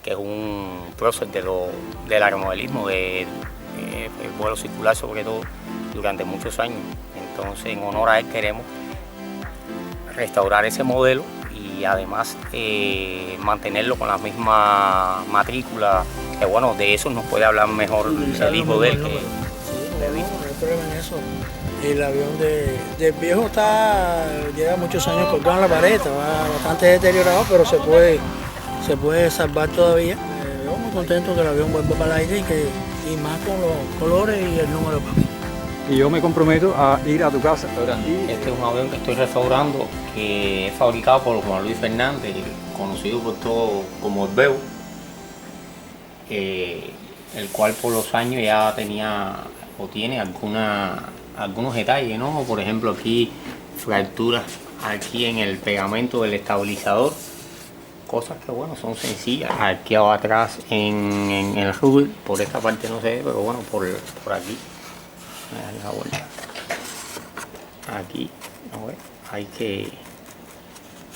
que es un prócer del aeromodelismo, del vuelo circular sobre todo, durante muchos años. Entonces, en honor a él queremos restaurar ese modelo y además mantenerlo con la misma matrícula, que bueno, de eso nos puede hablar mejor el hijo de él. No hay problema en eso. El avión del viejo lleva muchos años colgado en la pared, va bastante deteriorado, pero se puede salvar todavía. Yo muy contento que el avión vuelva para el aire y más con los colores y el número para mí. Y yo me comprometo a ir a tu casa. Este es un avión que estoy restaurando, que es fabricado por Juan Luis Fernández, conocido por todo como el Bebo, el cual por los años ya tenía o tiene algunos detalles, ¿no? Por ejemplo, aquí fracturas aquí en el pegamento del estabilizador, cosas que bueno, son sencillas. Aquí atrás en el rubber, por esta parte no se ve, pero bueno, por aquí. La vuelta. Aquí, ¿no ves? Hay que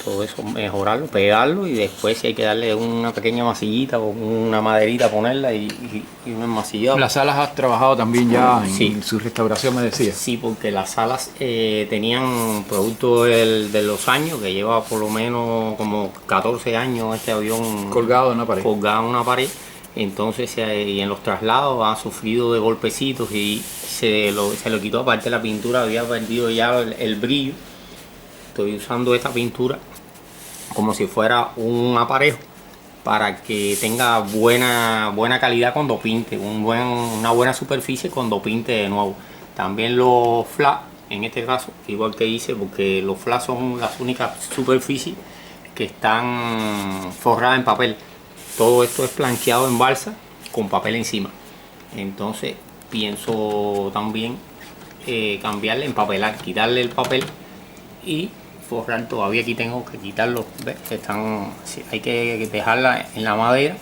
todo eso mejorarlo, pegarlo y después si hay que darle una pequeña masillita o una maderita, ponerla y un enmasillado. Las salas has trabajado también ya en Sí. su restauración, me decías. Sí, porque las salas tenían producto de los años, que lleva por lo menos como 14 años este avión Colgado en una pared. Colgado en una pared. Entonces, y en los traslados ha sufrido de golpecitos y se lo quitó, aparte de la pintura, había perdido ya el brillo. Estoy usando esta pintura como si fuera un aparejo para que tenga buena calidad cuando pinte, una buena superficie cuando pinte de nuevo. También los flaps, en este caso, igual que hice, porque los flaps son las únicas superficies que están forradas en papel. Todo esto es plancheado en balsa con papel encima. Entonces pienso también cambiarle, empapelar, quitarle el papel y forrar. Todavía aquí tengo que quitarlos, ¿ves? Hay que dejarla en la madera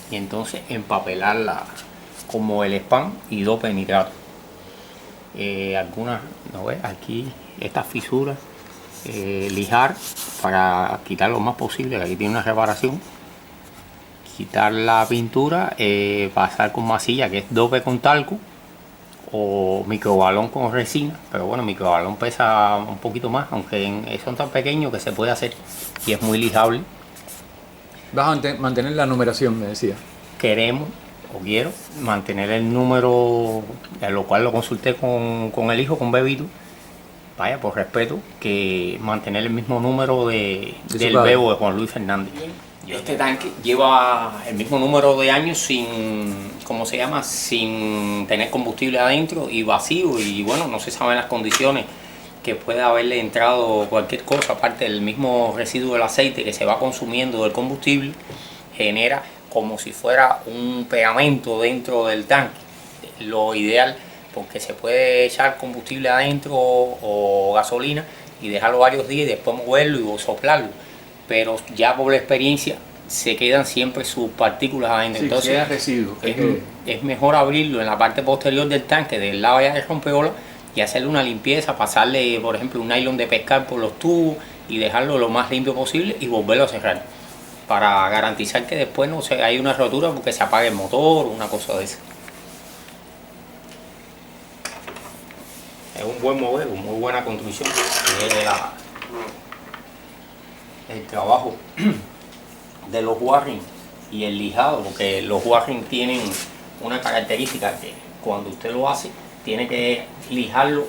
y entonces empapelarla como el spam y dope nitrato. Algunas, ¿no ves? Aquí estas fisuras, lijar para quitar lo más posible, que aquí tiene una reparación. Quitar la pintura, pasar con masilla, que es dope con talco, o microbalón con resina, pero bueno, microbalón pesa un poquito más, aunque son tan pequeños que se puede hacer y es muy lijable. Vas a mantener la numeración, me decía. Queremos o quiero mantener el número, a lo cual lo consulté con el hijo, con Bebito, vaya, por respeto, que mantener el mismo número del Bebo de Juan Luis Fernández. Este tanque lleva el mismo número de años sin tener combustible adentro y vacío, y bueno, no se saben las condiciones que puede haberle entrado cualquier cosa, aparte del mismo residuo del aceite que se va consumiendo del combustible, genera como si fuera un pegamento dentro del tanque. Lo ideal, porque se puede echar combustible adentro o gasolina y dejarlo varios días y después moverlo y soplarlo, pero ya por la experiencia se quedan siempre sus partículas adentro. Sí, entonces queda residuo. es mejor abrirlo en la parte posterior del tanque, del lado allá del rompeolas, y hacerle una limpieza, pasarle por ejemplo un nylon de pescar por los tubos y dejarlo lo más limpio posible y volverlo a cerrar, para garantizar que después no hay una rotura porque se apague el motor o una cosa de esa. Es un buen modelo, muy buena construcción. El trabajo de los Warring y el lijado, porque los Warring tienen una característica que cuando usted lo hace tiene que lijarlo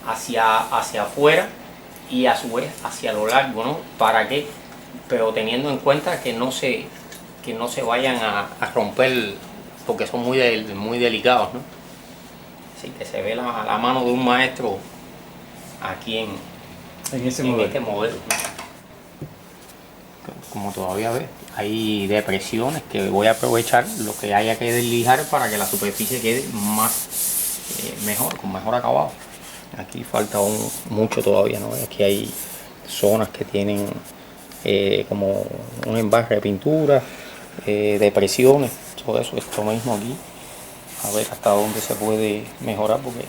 hacia afuera y a su vez hacia lo largo, ¿no? ¿Para qué? Pero teniendo en cuenta que no se vayan a romper, porque son muy delicados, ¿no? Así que se ve la mano de un maestro aquí en este modelo. Como todavía ves, hay depresiones que voy a aprovechar lo que haya que deslijar para que la superficie quede mejor, con mejor acabado. Aquí falta mucho todavía, ¿no? Aquí hay zonas que tienen como un embarre de pintura, depresiones, todo eso, esto mismo aquí. A ver hasta dónde se puede mejorar, porque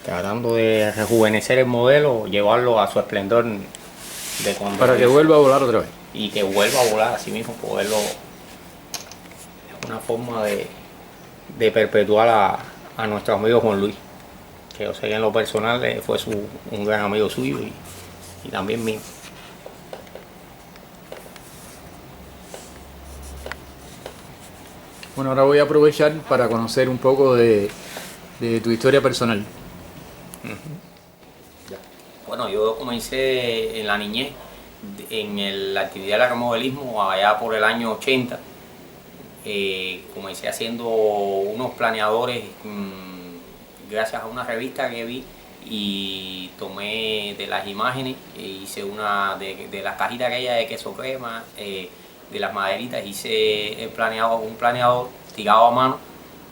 tratando de rejuvenecer el modelo, llevarlo a su esplendor de cuando... Para que vuelva a volar otra vez. y que vuelva a volar así mismo, poderlo, es una forma de perpetuar a nuestro amigo Juan Luis, que yo sé que en lo personal fue un gran amigo suyo y también mío. Bueno, ahora voy a aprovechar para conocer un poco de tu historia personal. Bueno, yo comencé en la niñez, en la actividad del remodelismo allá por el año 80. Comencé haciendo unos planeadores gracias a una revista que vi y tomé de las imágenes, hice una de las cajitas aquellas de queso crema, de las maderitas, hice un planeador tirado a mano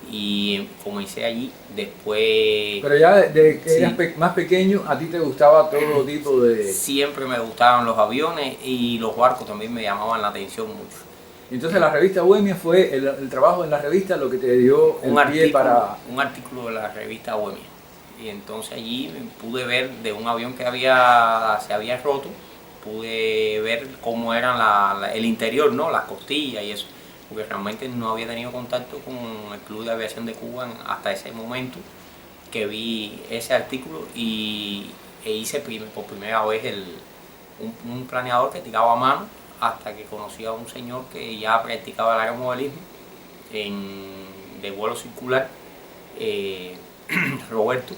y comencé allí. Después... Pero ya de que Sí. eras más pequeño, ¿a ti te gustaba todo tipo de...? Siempre me gustaban los aviones y los barcos también me llamaban la atención mucho. Entonces la revista Bohemia fue el trabajo en la revista lo que te dio el pie para... Un artículo de la revista Bohemia. Y entonces allí pude ver de un avión que se había roto, pude ver cómo era el interior, ¿no? Las costillas y eso, porque realmente no había tenido contacto con el Club de Aviación de Cuba hasta ese momento que vi ese artículo e hice por primera vez un planeador que tiraba a mano, hasta que conocí a un señor que ya practicaba el aeromodelismo de vuelo circular, Roberto.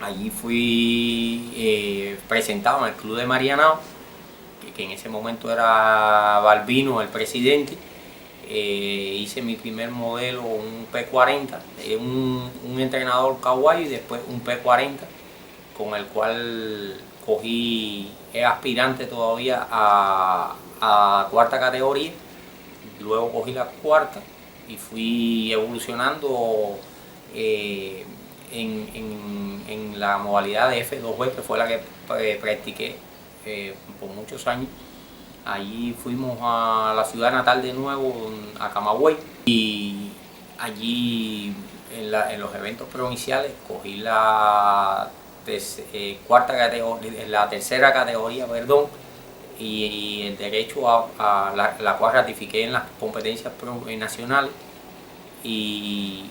Allí fui presentado en el Club de Marianao, que en ese momento era Balbino el presidente. Hice mi primer modelo, un P-40, un entrenador caguayo y después un P-40, con el cual era aspirante todavía a cuarta categoría. Luego cogí la cuarta y fui evolucionando en la modalidad de F2B, que fue la que practiqué por muchos años. Allí fuimos a la ciudad natal de nuevo, a Camagüey, y allí en los eventos provinciales cogí la tercera categoría, perdón, y el derecho a la cual ratifiqué en las competencias nacionales, y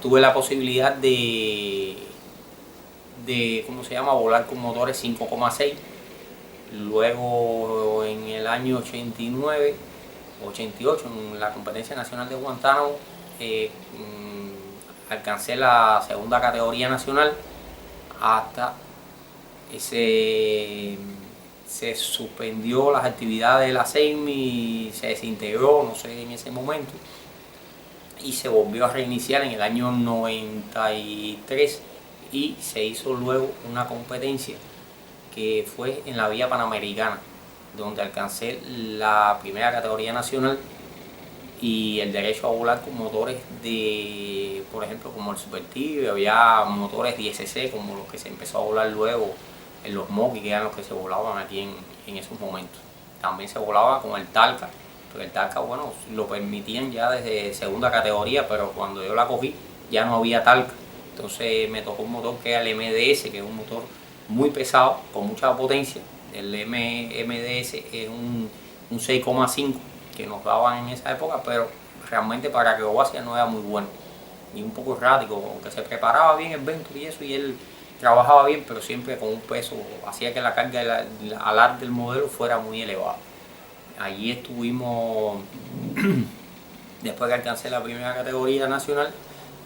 tuve la posibilidad de ¿cómo se llama?, volar con motores 5,6. Luego en el año 89, 88, en la competencia nacional de Guantánamo, alcancé la segunda categoría nacional hasta se suspendió las actividades de la SEIMI, se desintegró, no sé, en ese momento, y se volvió a reiniciar en el año 93 y se hizo luego una competencia que fue en la Vía Panamericana, donde alcancé la primera categoría nacional y el derecho a volar con motores por ejemplo, como el Super Tigre. Había motores 10cc como los que se empezó a volar luego en los Moki, que eran los que se volaban aquí en esos momentos. También se volaba con el Talca, pero el Talca, bueno, lo permitían ya desde segunda categoría, pero cuando yo la cogí ya no había Talca. Entonces me tocó un motor que era el MDS, que es un motor muy pesado, con mucha potencia. El MDS es un 6,5 que nos daban en esa época, pero realmente para acrobacia no era muy bueno y un poco errático, aunque se preparaba bien el vento y eso, y él trabajaba bien, pero siempre con un peso, hacía que la carga alar del modelo fuera muy elevada. Allí estuvimos, después que alcancé la primera categoría nacional,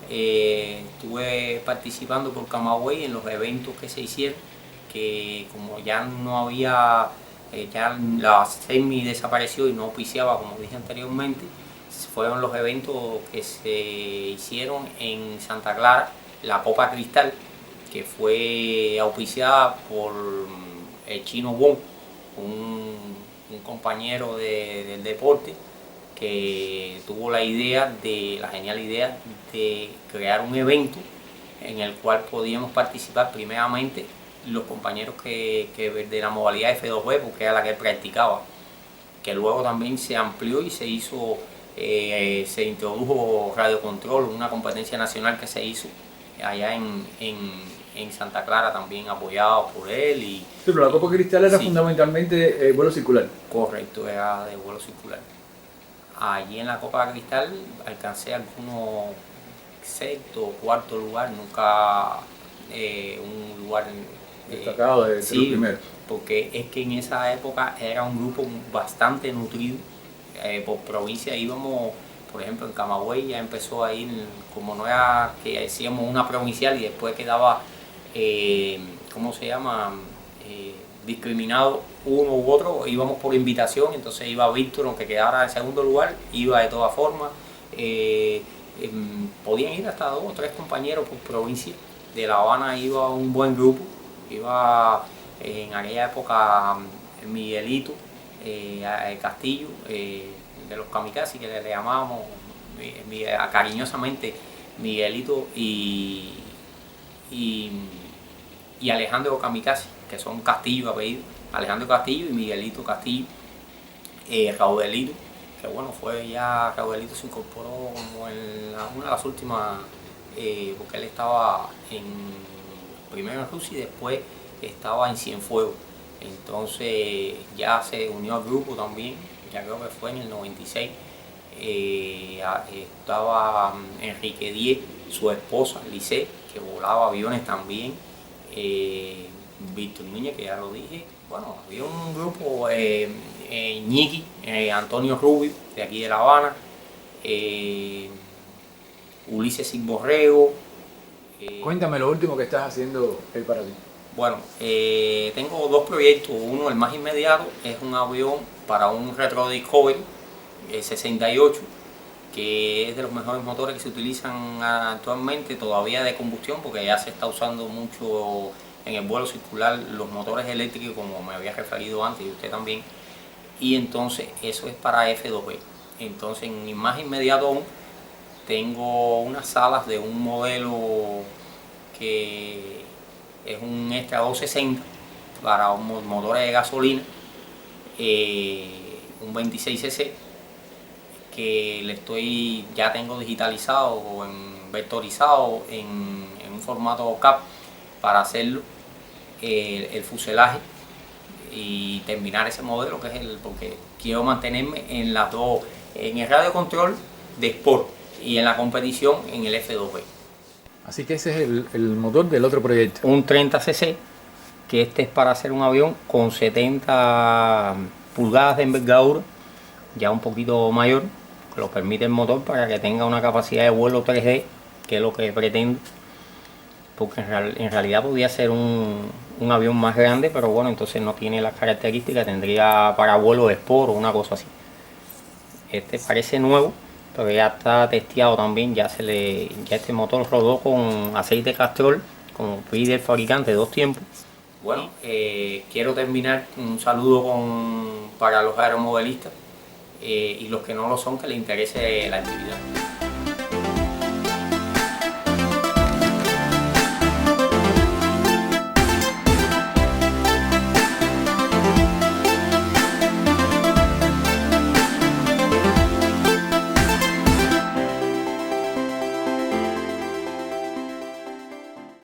estuve participando por Camagüey en los eventos que se hicieron, que como ya no había, ya la SEMI desapareció y no auspiciaba, como dije anteriormente, fueron los eventos que se hicieron en Santa Clara, la Copa Cristal, que fue auspiciada por el Chino Wong, un compañero del deporte, que tuvo la genial idea de crear un evento en el cual podíamos participar primeramente los compañeros que de la modalidad F2B, porque era la que él practicaba, que luego también se amplió y se hizo, se introdujo radiocontrol, una competencia nacional que se hizo allá en en Santa Clara también apoyados por él. Sí, pero la Copa Cristal era fundamentalmente vuelo circular. Correcto, era de vuelo circular. Allí en la Copa Cristal alcancé algunos sexto o cuarto lugar, nunca un lugar destacado de los primeros. Porque es que en esa época era un grupo bastante nutrido. Por provincia íbamos, por ejemplo en Camagüey ya empezó a ir, como no era que hacíamos una provincial y después quedaba, ¿cómo se llama? Discriminado uno u otro, íbamos por invitación, entonces iba Víctor, aunque quedara en segundo lugar, iba de todas formas. Podían ir hasta 2 o 3 compañeros por provincia. De La Habana iba un buen grupo, iba en aquella época Miguelito, Castillo, de los kamikazes que le llamábamos cariñosamente Miguelito y Alejandro Kamikaze, que son Castillo apellido, Alejandro Castillo y Miguelito Castillo, Raudelito, que bueno, Raudelito se incorporó como en una de las últimas, porque él estaba primero en Rusia y después estaba en Cienfuegos, entonces ya se unió al grupo también, ya creo que fue en el 96, estaba Enrique Díez, su esposa Lice, que volaba aviones también, Víctor Núñez, que ya lo dije. Bueno, había un grupo, Ñiqui, Antonio Rubio, de aquí de La Habana, Ulises Silborrego. Cuéntame lo último que estás haciendo para ti. Bueno, tengo 2 proyectos. Uno, el más inmediato, es un avión para un Retro Discovery 68, que es de los mejores motores que se utilizan actualmente, todavía de combustión, porque ya se está usando mucho en el vuelo circular los motores eléctricos, como me había referido antes y usted también, y entonces eso es para F2B. Entonces, en más inmediato aún, tengo unas alas de un modelo que es un Extra 260 para motores de gasolina, un 26cc, que ya tengo digitalizado o vectorizado en un formato CAP para hacerlo, el fuselaje y terminar ese modelo, que es porque quiero mantenerme en las dos, en el radio control de Sport y en la competición en el F2B. Así que ese es el motor del otro proyecto. Un 30cc, que este es para hacer un avión con 70 pulgadas de envergadura, ya un poquito mayor, que lo permite el motor para que tenga una capacidad de vuelo 3D, que es lo que pretendo, porque en realidad podría ser un avión más grande, pero bueno, entonces no tiene las características, tendría para vuelo de Sport o una cosa así. Este parece nuevo, pero ya está testeado también, ya este motor rodó con aceite Castrol, como pide el fabricante, 2 tiempos. Bueno, quiero terminar un saludo para los aeromodelistas y los que no lo son, que les interese la actividad.